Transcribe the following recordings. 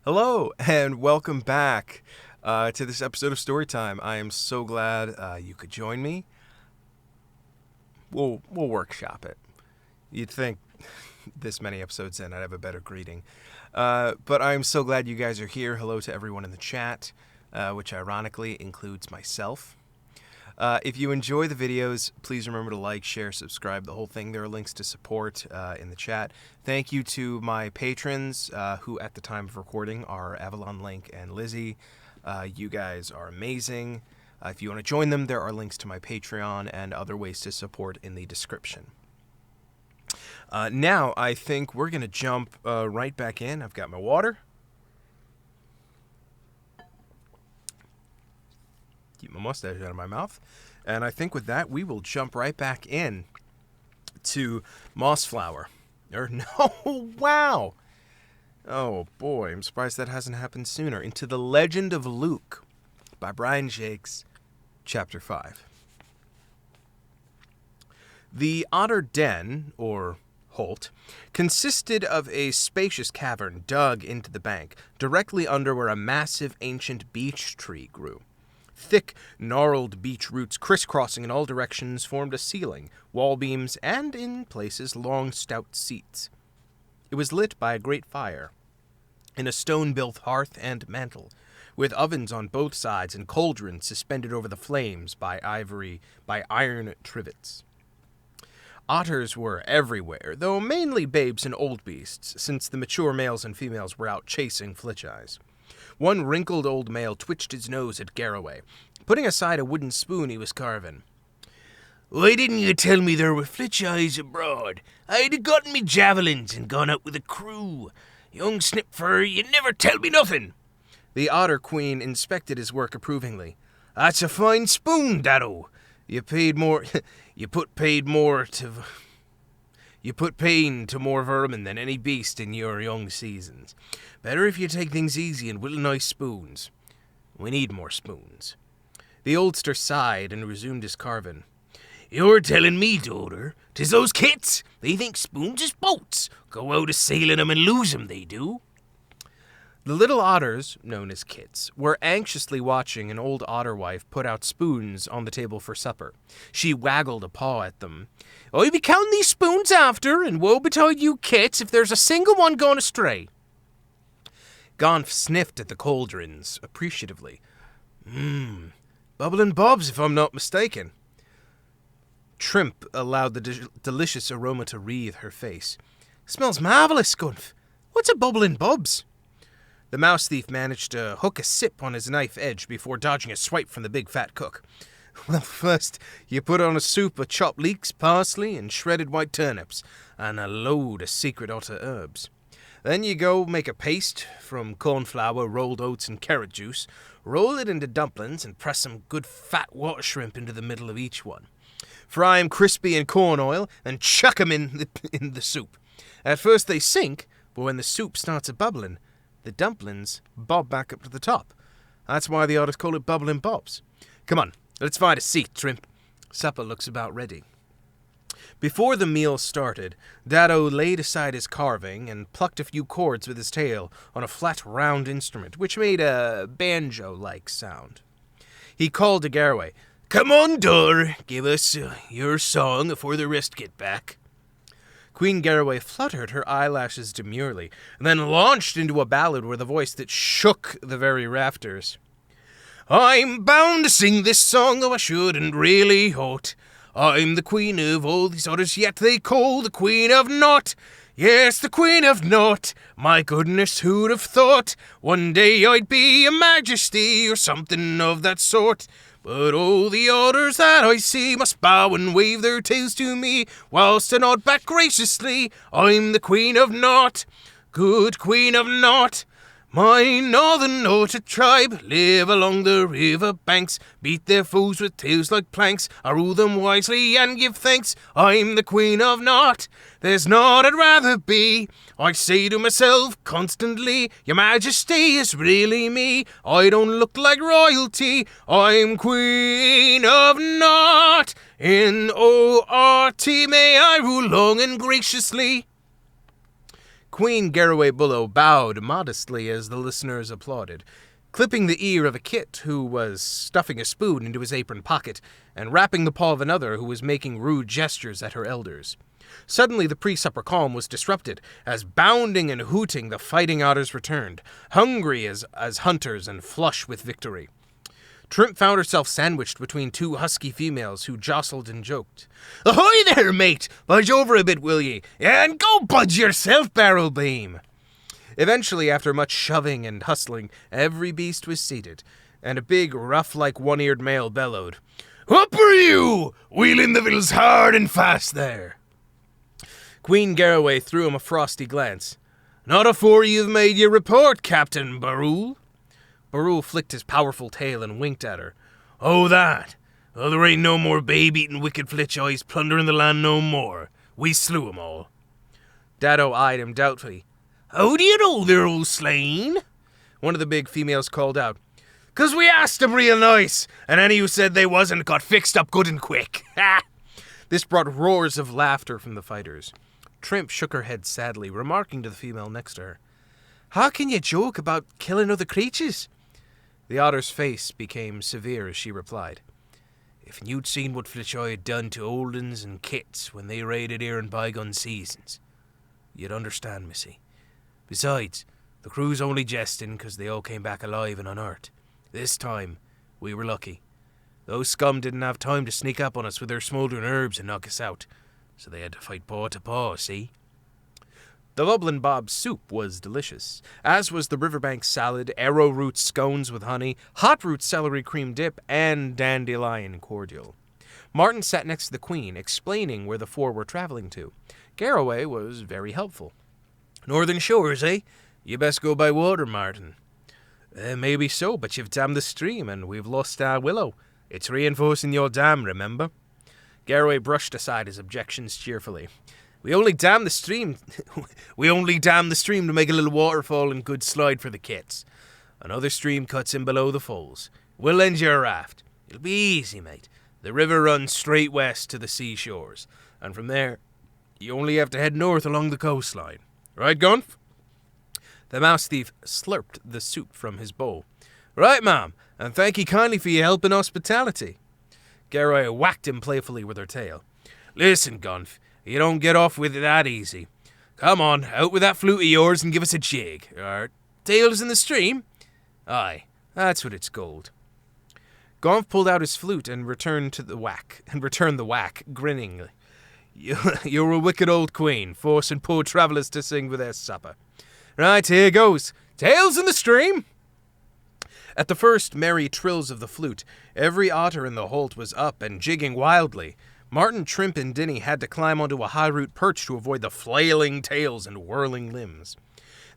Hello, and welcome back to this episode of Storytime. I am so glad you could join me. We'll workshop it. You'd think this many episodes in, I'd have a better greeting. But I'm so glad you guys are here. Hello to everyone in the chat, which ironically includes myself. If you enjoy the videos, please remember to like, share, subscribe, the whole thing. There are links to support in the chat. Thank you to my patrons who at the time of recording are Avalon Link and Lizzie. You guys are amazing. If you want to join them, there are links to my Patreon and other ways to support in the description. Now, I think we're going to jump right back in. I've got my water. Keep my mustache out of my mouth. And I think with that, we will jump right back in to Mossflower. Wow! Oh boy, I'm surprised that hasn't happened sooner. Into The Legend of Luke by Brian Jacques, Chapter 5. The Otter Den, or Holt, consisted of a spacious cavern dug into the bank, directly under where a massive ancient beech tree grew. Thick, gnarled beech roots crisscrossing in all directions formed a ceiling, wall beams, and, in places, long, stout seats. It was lit by a great fire, in a stone-built hearth and mantel, with ovens on both sides and cauldrons suspended over the flames by iron trivets. Otters were everywhere, though mainly babes and old beasts, since the mature males and females were out chasing flitch-eyes. One wrinkled old male twitched his nose at Garaway, putting aside a wooden spoon he was carving. "Why didn't you tell me there were flitch-eyes abroad? I'd have gotten me javelins and gone out with a crew. Young Snipfur, you never tell me nothing." The Otter Queen inspected his work approvingly. "That's a fine spoon, Daddo. You put pain to more vermin than any beast in your young seasons. Better if you take things easy and whittle nice spoons. We need more spoons." The oldster sighed and resumed his carving. "You're telling me, daughter, 'tis those kits. They think spoons is boats. Go out a-sailing 'em and lose 'em, they do." The little otters, known as kits, were anxiously watching an old otter wife put out spoons on the table for supper. She waggled a paw at them. "I'll be counting these spoons after, and woe betide you kits if there's a single one gone astray." Gonf sniffed at the cauldrons appreciatively. Bubbling bobs, if I'm not mistaken." Trimp allowed the delicious aroma to wreathe her face. "Smells marvelous, Gunf. What's a bubbling bobs?" The mouse thief managed to hook a sip on his knife edge before dodging a swipe from the big fat cook. "Well, first, you put on a soup of chopped leeks, parsley, and shredded white turnips, and a load of secret otter herbs. Then you go make a paste from cornflour, rolled oats, and carrot juice, roll it into dumplings, and press some good fat water shrimp into the middle of each one. Fry 'em crispy in corn oil, and chuck 'em in the soup. At first they sink, but when the soup starts a-bubbling, the dumplings bob back up to the top. That's why the otters call it bubbling bobs. Come on, let's find a seat, Trimp. Supper looks about ready." Before the meal started, Daddo laid aside his carving and plucked a few chords with his tail on a flat, round instrument, which made a banjo-like sound. He called to Garaway, "Come on, daughter, give us your song afore the rest get back." Queen Garaway fluttered her eyelashes demurely, and then launched into a ballad with a voice that shook the very rafters. "I'm bound to sing this song, though I shouldn't really ought. I'm the queen of all these otters, yet they call the queen of naught. Yes, the queen of naught. My goodness, who'd have thought one day I'd be a majesty or something of that sort? But all the otters that I see must bow and wave their tails to me, whilst I nod back graciously. I'm the queen of naught, good queen of naught. My northern otter tribe live along the river banks, beat their foes with tails like planks. I rule them wisely and give thanks. I'm the queen of naught. There's naught I'd rather be. I say to myself constantly, your majesty is really me. I don't look like royalty. I'm queen of naught. N-O-R-T, may I rule long and graciously. Queen Garaway Bullow bowed modestly as the listeners applauded, clipping the ear of a kit who was stuffing a spoon into his apron pocket and rapping the paw of another who was making rude gestures at her elders. Suddenly the pre-supper calm was disrupted, as bounding and hooting the fighting otters returned, hungry as hunters and flush with victory. Trimp found herself sandwiched between two husky females who jostled and joked. "Ahoy there, mate! Budge over a bit, will ye? And go budge yourself, Barrel Beam!" Eventually, after much shoving and hustling, every beast was seated, and a big, rough-like one-eared male bellowed, "Up are you! Wheeling the vittles hard and fast there!" Queen Garaway threw him a frosty glance. "Not afore you've made your report, Captain Barul." Barul flicked his powerful tail and winked at her. "Oh, that? Well, there ain't no more babe-eating wicked flitch eyes plundering the land no more. We slew 'em all." Dado eyed him doubtfully. "How do you know they're all slain?" One of the big females called out. "'Cause we asked 'em real nice, and any who said they wasn't got fixed up good and quick." This brought roars of laughter from the fighters. Trimp shook her head sadly, remarking to the female next to her, "How can you joke about killing other creatures?" The otter's face became severe as she replied, "If you'd seen what Flitchoy had done to old uns and kits when they raided here in bygone seasons, you'd understand, missy. Besides, the crew's only jesting 'cause they all came back alive and unhurt. This time, we were lucky. Those scum didn't have time to sneak up on us with their smouldering herbs and knock us out, so they had to fight paw to paw, see?" The Lublin Bob soup was delicious, as was the riverbank salad, arrowroot scones with honey, hot root celery cream dip, and dandelion cordial. Martin sat next to the Queen, explaining where the four were traveling to. Garaway was very helpful. "Northern Shores, eh? You best go by water, Martin." Maybe so, but you've dammed the stream, and we've lost our willow. It's reinforcing your dam, remember?" Garaway brushed aside his objections cheerfully. We only dam the stream to make a little waterfall and good slide for the kits. Another stream cuts in below the falls. We'll lend you a raft. It'll be easy, mate. The river runs straight west to the seashores, and from there, you only have to head north along the coastline. Right, Gunf?" The mouse thief slurped the soup from his bowl. "Right, ma'am, and thank ye kindly for your help and hospitality." Garaway whacked him playfully with her tail. "Listen, Gunf, you don't get off with it that easy. Come on, out with that flute of yours and give us a jig. Tails in the stream? Aye, that's what it's called." Gonf pulled out his flute and returned the whack, grinning. You're a wicked old queen, forcing poor travellers to sing with their supper. Right, here goes. Tails in the stream! At the first merry trills of the flute, every otter in the holt was up and jigging wildly. Martin, Trimp, and Dinny had to climb onto a high-root perch to avoid the flailing tails and whirling limbs.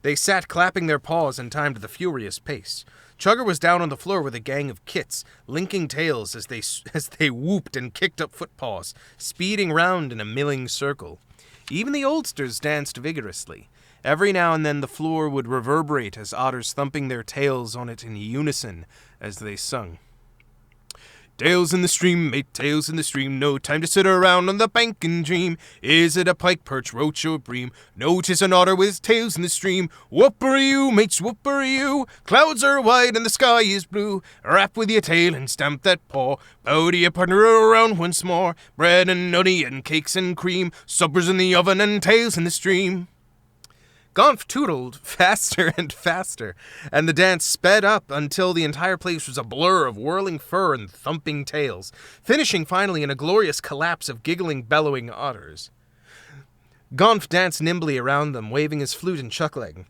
They sat clapping their paws in time to the furious pace. Chugger was down on the floor with a gang of kits, linking tails as they whooped and kicked up footpaws, speeding round in a milling circle. Even the oldsters danced vigorously. Every now and then the floor would reverberate as otters thumping their tails on it in unison as they sung. Tails in the stream, mate, tails in the stream, no time to sit around on the bank and dream. Is it a pike, perch, roach, or bream? No, 'tis an otter with tails in the stream. Whoop-er-you, mates, whoop-er-you. Clouds are white and the sky is blue. Rap with your tail and stamp that paw. Bow to your partner around once more. Bread and nutty and cakes and cream. Suppers in the oven and tails in the stream. Gonf tootled faster and faster, and the dance sped up until the entire place was a blur of whirling fur and thumping tails, finishing finally in a glorious collapse of giggling, bellowing otters. Gonf danced nimbly around them, waving his flute and chuckling.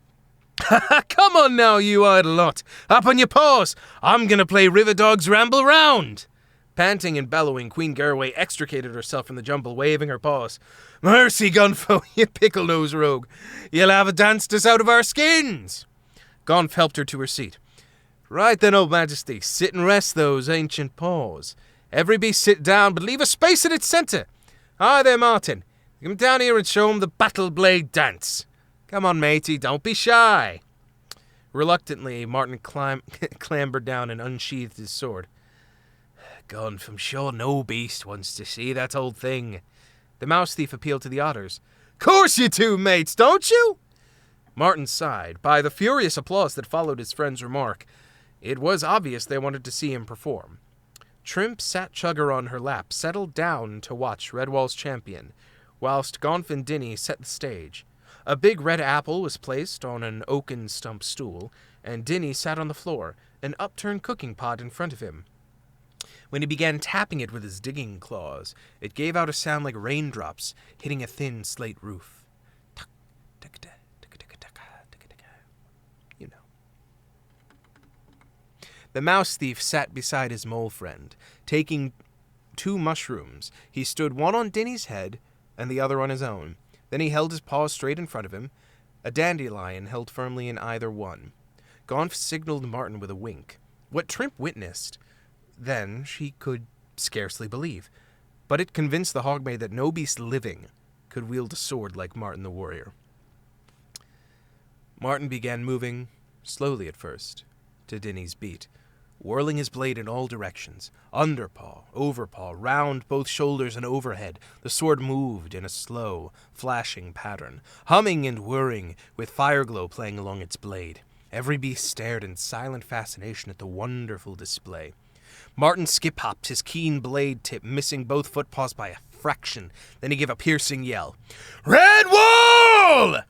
Come on now, you idle lot! Up on your paws! I'm gonna play River Dogs Ramble Round! Panting and bellowing, Queen Garaway extricated herself from the jumble, waving her paws. Mercy, Gonfo, you pickle-nosed rogue! You'll have danced us out of our skins! Gonf helped her to her seat. Right then, old Majesty, sit and rest those ancient paws. Every beast sit down, but leave a space in its centre. Hi there, Martin. Come down here and show 'em the battle blade dance. Come on, matey, don't be shy. Reluctantly, Martin clambered down and unsheathed his sword. Gonf, I'm sure no beast wants to see that old thing. The mouse thief appealed to the otters. Course you do, mates, don't you? Martin sighed. By the furious applause that followed his friend's remark, it was obvious they wanted to see him perform. Trimp sat Chugger on her lap, settled down to watch Redwall's champion, whilst Gonf and Dinny set the stage. A big red apple was placed on an oaken stump stool, and Dinny sat on the floor, an upturned cooking pot in front of him. When he began tapping it with his digging claws, it gave out a sound like raindrops hitting a thin slate roof. You know. The mouse thief sat beside his mole friend. Taking 2 mushrooms, he stood one on Dinny's head and the other on his own. Then he held his paws straight in front of him, a dandelion held firmly in either one. Gonf signaled Martin with a wink. What Trimp witnessed then she could scarcely believe, but it convinced the hogmaid that no beast living could wield a sword like Martin the warrior. Martin began moving, slowly at first, to Dinny's beat, whirling his blade in all directions, underpaw, overpaw, round both shoulders and overhead. The sword moved in a slow, flashing pattern, humming and whirring, with fireglow playing along its blade. Every beast stared in silent fascination at the wonderful display. Martin skip-hopped, his keen blade tip missing both footpaws by a fraction. Then he gave a piercing yell. "Redwall!"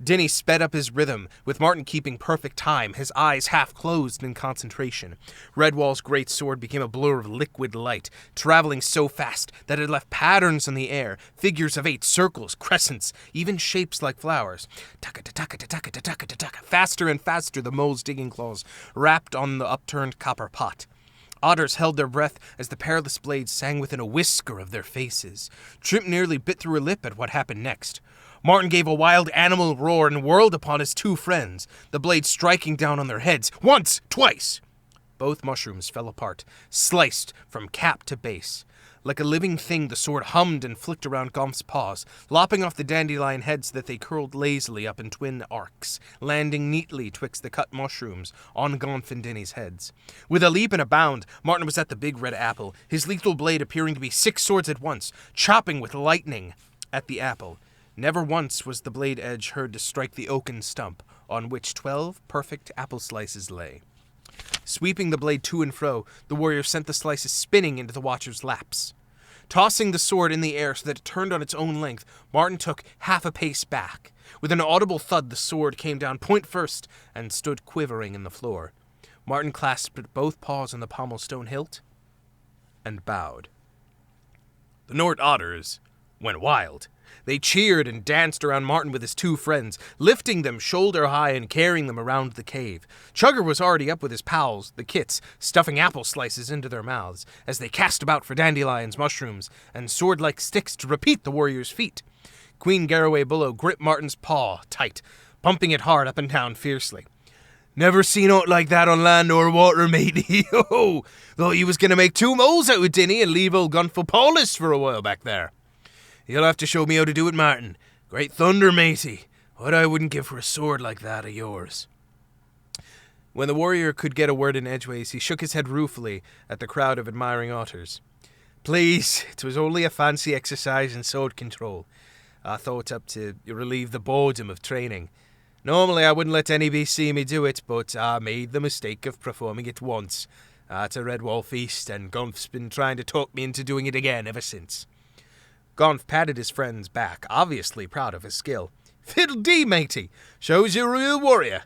Dinny sped up his rhythm, with Martin keeping perfect time, his eyes half closed in concentration. Redwall's great sword became a blur of liquid light, traveling so fast that it left patterns in the air, figures of 8, circles, crescents, even shapes like flowers. Faster and faster the mole's digging claws rapped on the upturned copper pot. Otters held their breath as the perilous blade sang within a whisker of their faces. Trimp nearly bit through her lip at what happened next. Martin gave a wild animal roar and whirled upon his 2 friends, the blade striking down on their heads, once, twice. Both mushrooms fell apart, sliced from cap to base. Like a living thing, the sword hummed and flicked around Gonf's paws, lopping off the dandelion heads that they curled lazily up in twin arcs, landing neatly twixt the cut mushrooms on Gonf and Dinny's heads. With a leap and a bound, Martin was at the big red apple, his lethal blade appearing to be 6 swords at once, chopping with lightning at the apple. Never once was the blade edge heard to strike the oaken stump, on which 12 perfect apple slices lay. Sweeping the blade to and fro, the warrior sent the slices spinning into the watcher's laps. Tossing the sword in the air so that it turned on its own length, Martin took half a pace back. With an audible thud, the sword came down point first and stood quivering in the floor. Martin clasped both paws on the pommel stone hilt and bowed. The Nort otters went wild. They cheered and danced around Martin with his 2 friends, lifting them shoulder high and carrying them around the cave. Chugger was already up with his pals, the kits, stuffing apple slices into their mouths, as they cast about for dandelions, mushrooms, and sword-like sticks to repeat the warrior's feat. Queen Garaway below gripped Martin's paw tight, pumping it hard up and down fiercely. "Never seen aught like that on land or water, matey. Thought you was going to make 2 moles out with Dinny and leave old Gunful Paulus for a while back there. You'll have to show me how to do it, Martin. Great thunder, matey. What I wouldn't give for a sword like that of yours." When the warrior could get a word in edgeways, he shook his head ruefully at the crowd of admiring otters. "Please, it was only a fancy exercise in sword control. I thought up to relieve the boredom of training. Normally I wouldn't let any beast see me do it, but I made the mistake of performing it once at a Redwall feast, and Gonf's been trying to talk me into doing it again ever since." Gonf patted his friend's back, obviously proud of his skill. "Fiddle-dee, matey. Shows you're a real warrior.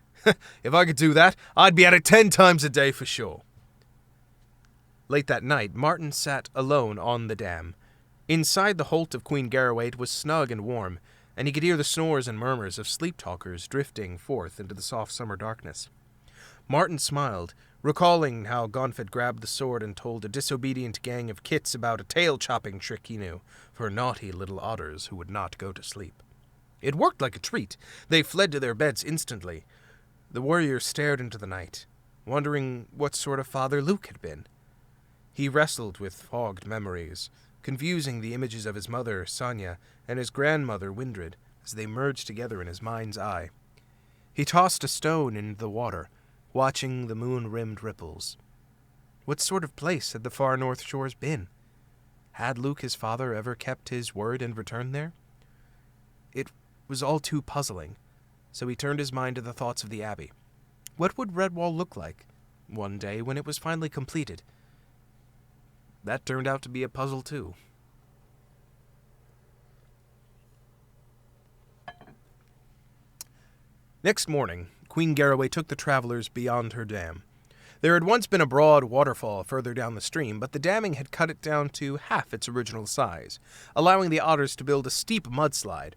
If I could do that, I'd be at it 10 times a day for sure." Late that night, Martin sat alone on the dam. Inside the holt of Queen Garaway it was snug and warm, and he could hear the snores and murmurs of sleep-talkers drifting forth into the soft summer darkness. Martin smiled, recalling how Gonf had grabbed the sword and told a disobedient gang of kits about a tail-chopping trick he knew for naughty little otters who would not go to sleep. It worked like a treat. They fled to their beds instantly. The warrior stared into the night, wondering what sort of father Luke had been. He wrestled with fogged memories, confusing the images of his mother, Sonia, and his grandmother, Windred, as they merged together in his mind's eye. He tossed a stone into the water, watching the moon-rimmed ripples. What sort of place had the far north shores been? Had Luke, his father, ever kept his word and returned there? It was all too puzzling. so he turned his mind to the thoughts of the abbey. What would Redwall look like one day when it was finally completed? That turned out to be a puzzle, too. Next morning, Queen Garaway took the travelers beyond her dam. There had once been a broad waterfall further down the stream, but the damming had cut it down to half its original size, allowing the otters to build a steep mudslide.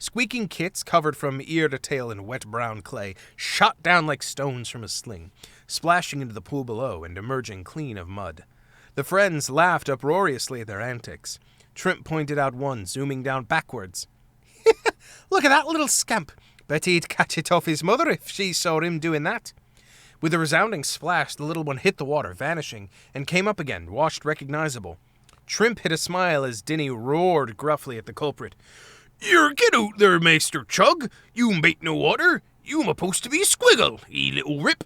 Squeaking kits, covered from ear to tail in wet brown clay, shot down like stones from a sling, splashing into the pool below and emerging clean of mud. The friends laughed uproariously at their antics. Trimp pointed out one, zooming down backwards. "Look at that little scamp! Bet he'd catch it off his mother if she saw him doing that." With a resounding splash, the little one hit the water, vanishing, and came up again, washed recognizable. Trimp hid a smile as Dinny roared gruffly at the culprit. "Yer get out there, Maester Chug! You bait no water! You supposed to be a squiggle, ye little rip!"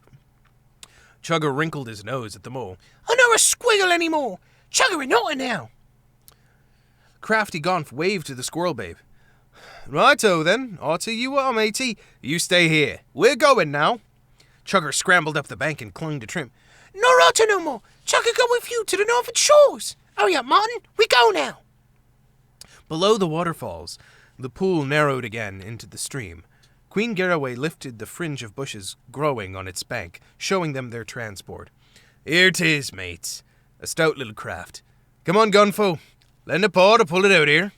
Chugger wrinkled his nose at the mole. "I'm not a squiggle anymore! Chugger and otter now!" Crafty Gonf waved to the squirrel babe. "Righto, then. Otter you are, matey. You stay here. We're going now." Chugger scrambled up the bank and clung to Trimp. "No otter no more. Chugger go with you to the northern shores. Hurry up, Martin. We go now." Below the waterfalls, the pool narrowed again into the stream. Queen Garaway lifted the fringe of bushes growing on its bank, showing them their transport. "Here 'tis, mates. A stout little craft. Come on, Gunfo. Lend a paw to pull it out here."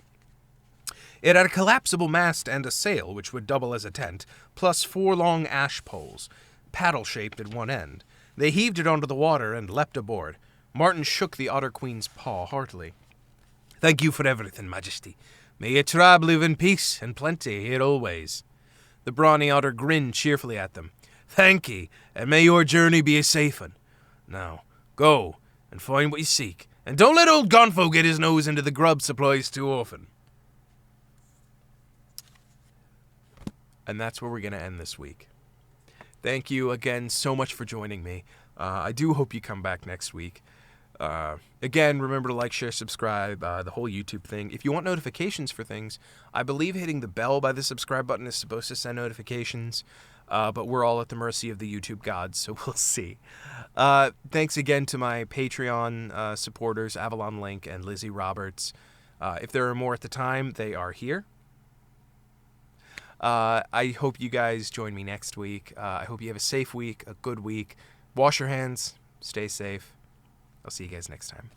It had a collapsible mast and a sail, which would double as a tent, plus 4 long ash poles, paddle-shaped at one end. They heaved it onto the water and leapt aboard. Martin shook the Otter Queen's paw heartily. "Thank you for everything, Majesty. May your tribe live in peace and plenty here always." The brawny otter grinned cheerfully at them. "Thank ye, and may your journey be a safe one. Now, go and find what you seek, and don't let old Gonfo get his nose into the grub supplies too often." And that's where we're going to end this week. Thank you again so much for joining me. I do hope you come back next week. Again, remember to like, share, subscribe, the whole YouTube thing. If you want notifications for things, I believe hitting the bell by the subscribe button is supposed to send notifications, but we're all at the mercy of the YouTube gods, so we'll see. Thanks again to my Patreon supporters, Avalon Link and Lizzie Roberts. If there are more at the time, they are here. I hope you guys join me next week. I hope you have a safe week, a good week. Wash your hands. Stay safe. I'll see you guys next time.